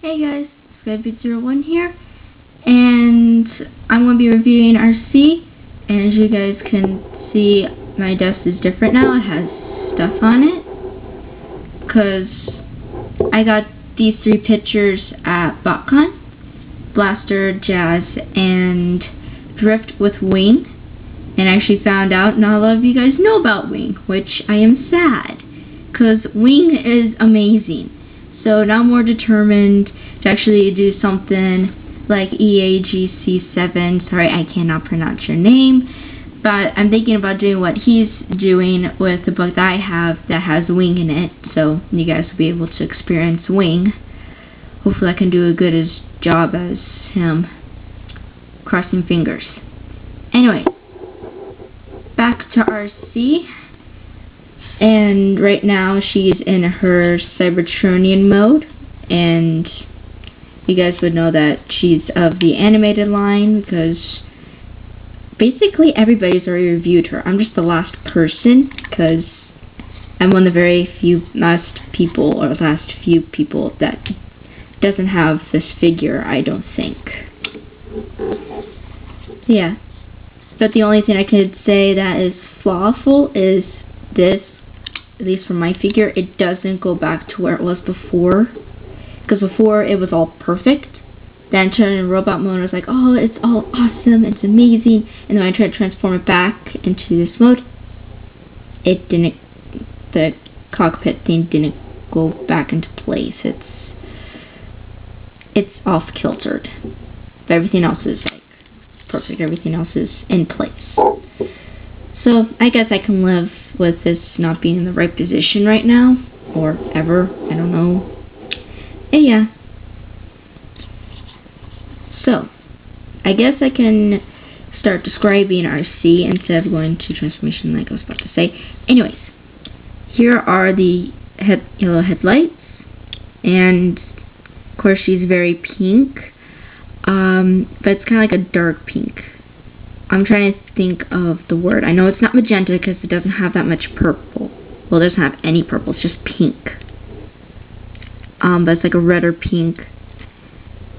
Hey guys, Skype01 here, and I'm going to be reviewing Arcee, and as you guys can see, my desk is different now. It has stuff on it, because I got these three pictures at BotCon: Blaster, Jazz, and Drift with Wing, and I actually found out not a lot of you guys know about Wing, which I am sad, because Wing is amazing. So now I'm more determined to actually do something like EAGC7. Sorry, I cannot pronounce your name. But I'm thinking about doing what he's doing with the book that I have that has Wing in it. So you guys will be able to experience Wing. Hopefully I can do a good job as him. Crossing fingers. Anyway, back to Arcee. And right now she's in her Cybertronian mode, and you guys would know that she's of the animated line because basically everybody's already reviewed her. I'm just the last person because I'm one of the very last few people that doesn't have this figure, I don't think. Yeah. But the only thing I could say that is flawful is this. At least for my figure, it doesn't go back to where it was before. Because before, it was all perfect. Then I turned in robot mode and I was like, oh, it's all awesome, it's amazing. And then when I tried to transform it back into this mode, it didn't, the cockpit thing didn't go back into place. It's off-kiltered. But everything else is like perfect, everything else is in place. So, I guess I can live with this not being in the right position right now, or ever, I don't know. And yeah. So, I guess I can start describing Arcee instead of going to transformation like I was about to say. Anyways, here are the yellow headlights, and of course she's very pink, but it's kind of like a dark pink. I'm trying to think of the word. I know it's not magenta because it doesn't have that much purple. Well, it doesn't have any purple. It's just pink. But it's like a red or pink.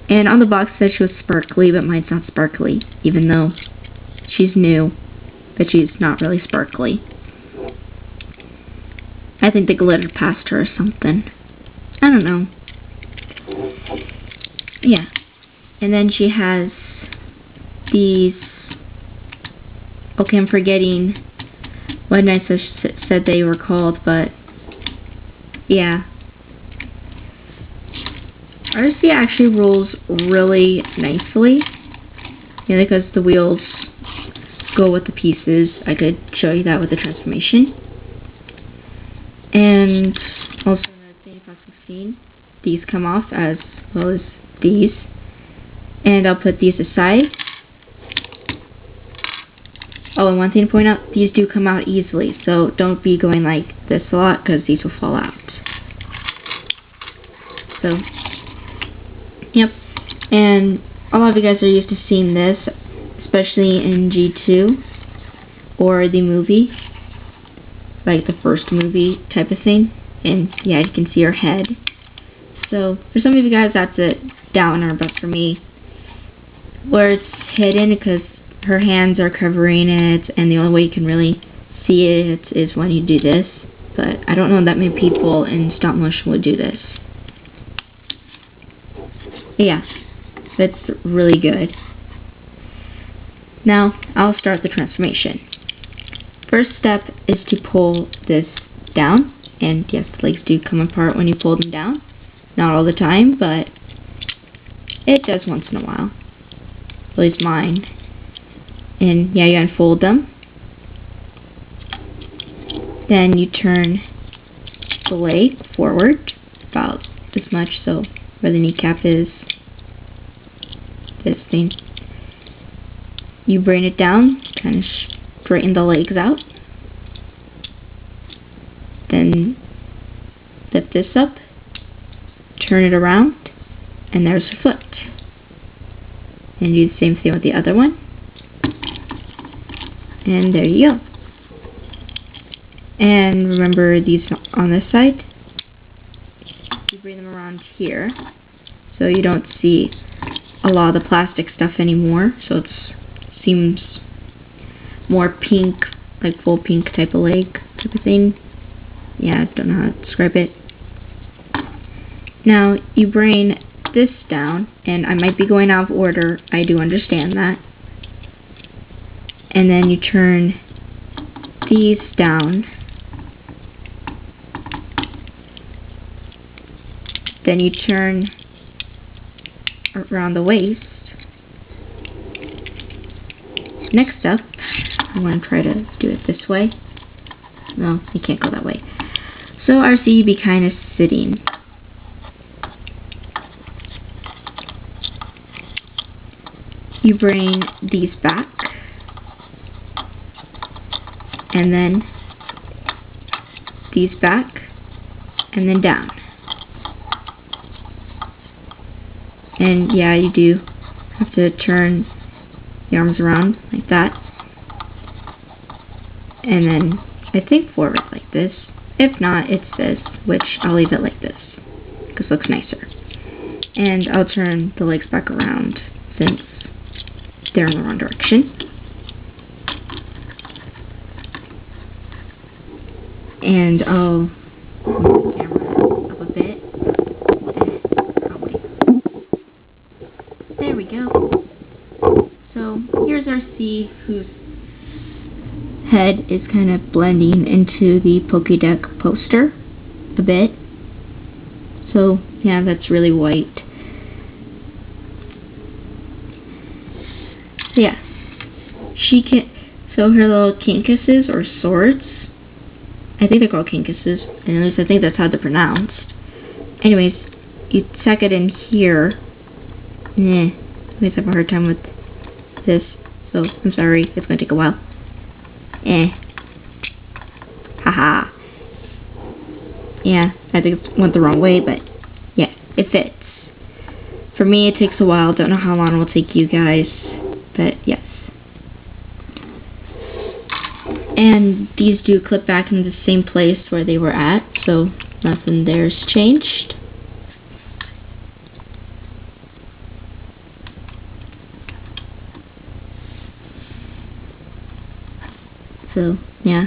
And on the box it said she was sparkly, but mine's not sparkly. Even though she's new, but she's not really sparkly. I think the glitter passed her or something. I don't know. Yeah. And then she has these... Okay, I'm forgetting what I said they were called, but yeah. Arcee actually rolls really nicely. Yeah, because the wheels go with the pieces. I could show you that with the transformation. And also another thing if I've seen, these come off as well as these. And I'll put these aside. Oh, and one thing to point out, these do come out easily, so don't be going like this a lot, because these will fall out. So, yep. And a lot of you guys are used to seeing this, especially in G2, or the movie, like the first movie type of thing. And yeah, you can see her head. So, for some of you guys, that's a downer, but for me, where it's hidden, because her hands are covering it, and the only way you can really see it is when you do this. But I don't know that many people in stop motion would do this. Yeah, that's really good. Now, I'll start the transformation. First step is to pull this down, and yes, the legs do come apart when you pull them down. Not all the time, but it does once in a while. At least mine. And yeah, you unfold them. Then you turn the leg forward about this much, so where the kneecap is, this thing. You bring it down, kind of straighten the legs out. Then lift this up, turn it around, and there's her foot. And do the same thing with the other one. And there you go. And remember these on this side, you bring them around here. so you don't see a lot of the plastic stuff anymore, so it seems more pink, like full pink type of leg type of thing. Yeah, I don't know how to describe it. Now you bring this down, and I might be going out of order, I do understand that. And then you turn these down. Then you turn around the waist. Next up, I'm going to try to do it this way. No, you can't go that way. So Arcee, you be kind of sitting. You bring these back, and then these back, and then down. And yeah, you do have to turn the arms around like that. And then I think forward like this. If not, it's this, which I'll leave it like this, because it looks nicer. And I'll turn the legs back around since they're in the wrong direction. And I'll move the camera up a bit. There we go. So here's Arcee, whose head is kind of blending into the Pokédex poster a bit. So yeah, that's really white. So yeah, she can. So her little kinkuses or swords, I think they're called kinkuses, and at least I think that's how they're pronounced. Anyways, you tuck it in here. I always have a hard time with this, so I'm sorry, it's gonna take a while. Haha. Yeah, I think it went the wrong way, but yeah, it fits. For me, it takes a while. Don't know how long it will take you guys, but yes. And these do clip back into the same place where they were at, so nothing there's changed. So, yeah.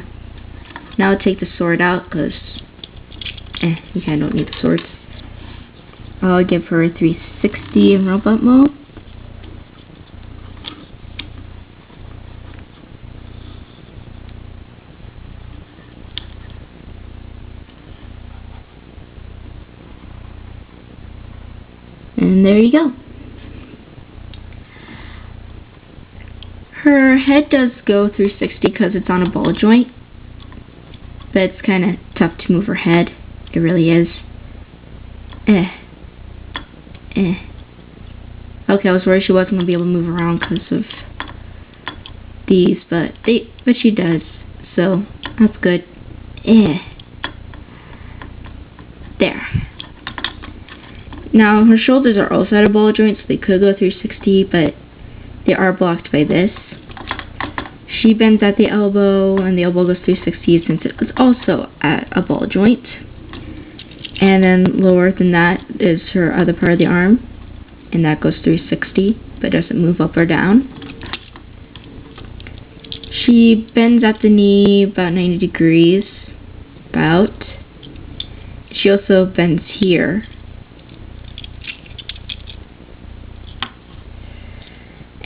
Now I'll take the sword out, because you kind of don't need the swords. I'll give her a 360 in robot mode. And there you go. Her head does go 360 because it's on a ball joint, but it's kind of tough to move her head. It really is. Okay, I was worried she wasn't going to be able to move around because of these, but she does, so that's good. There. Now, her shoulders are also at a ball joint, so they could go 360, but they are blocked by this. She bends at the elbow, and the elbow goes 360 since it was also at a ball joint. And then lower than that is her other part of the arm, and that goes 360, but doesn't move up or down. She bends at the knee about 90 degrees, about. She also bends here.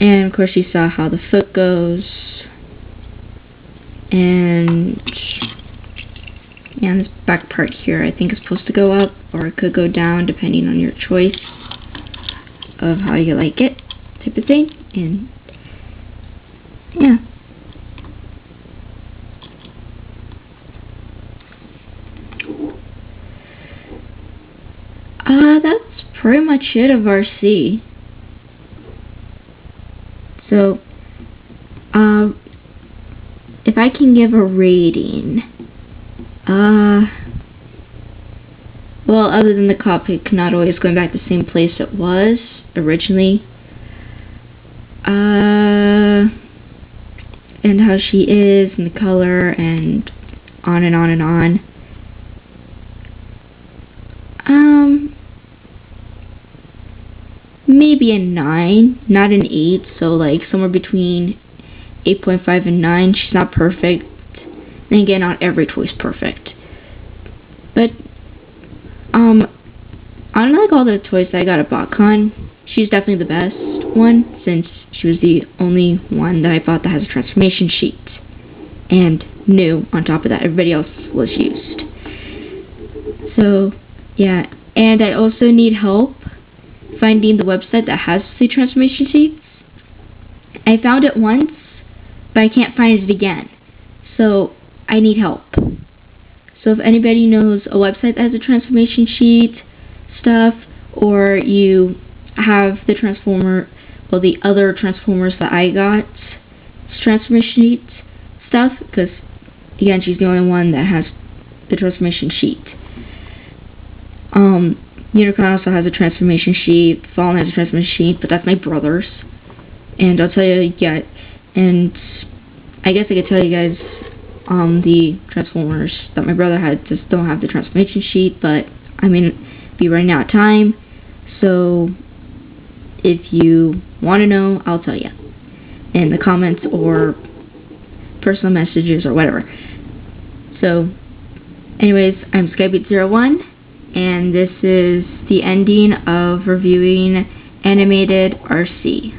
And of course you saw how the foot goes. And this back part here I think is supposed to go up, or it could go down depending on your choice of how you like it, type of thing. And yeah. That's pretty much it of Arcee. So, if I can give a rating, well, other than the cockpit cannot always going back to the same place it was originally, and how she is, and the color, and on and on and on. maybe a 9, not an 8, so like somewhere between 8.5 and 9. She's not perfect. And again, not every toy is perfect. But, unlike all the toys that I got at BotCon, she's definitely the best one, since she was the only one that I bought that has a transformation sheet. And new, on top of that. Everybody else was used. So, yeah. And I also need help finding the website that has the transformation sheets. I found it once, but I can't find it again. So, I need help. So if anybody knows a website that has a transformation sheet stuff, or you have the the other Transformers that I got transformation sheet stuff, because again, she's the only one that has the transformation sheet. Unicron also has a transformation sheet, Fallen has a transformation sheet, but that's my brother's. And I'll tell you, yeah, and I guess I could tell you guys the Transformers that my brother had just don't have the transformation sheet, but I mean, be running out of time, so if you want to know, I'll tell you in the comments or personal messages or whatever. So anyways, I'm Skybeat01, and this is the ending of reviewing animated Arcee.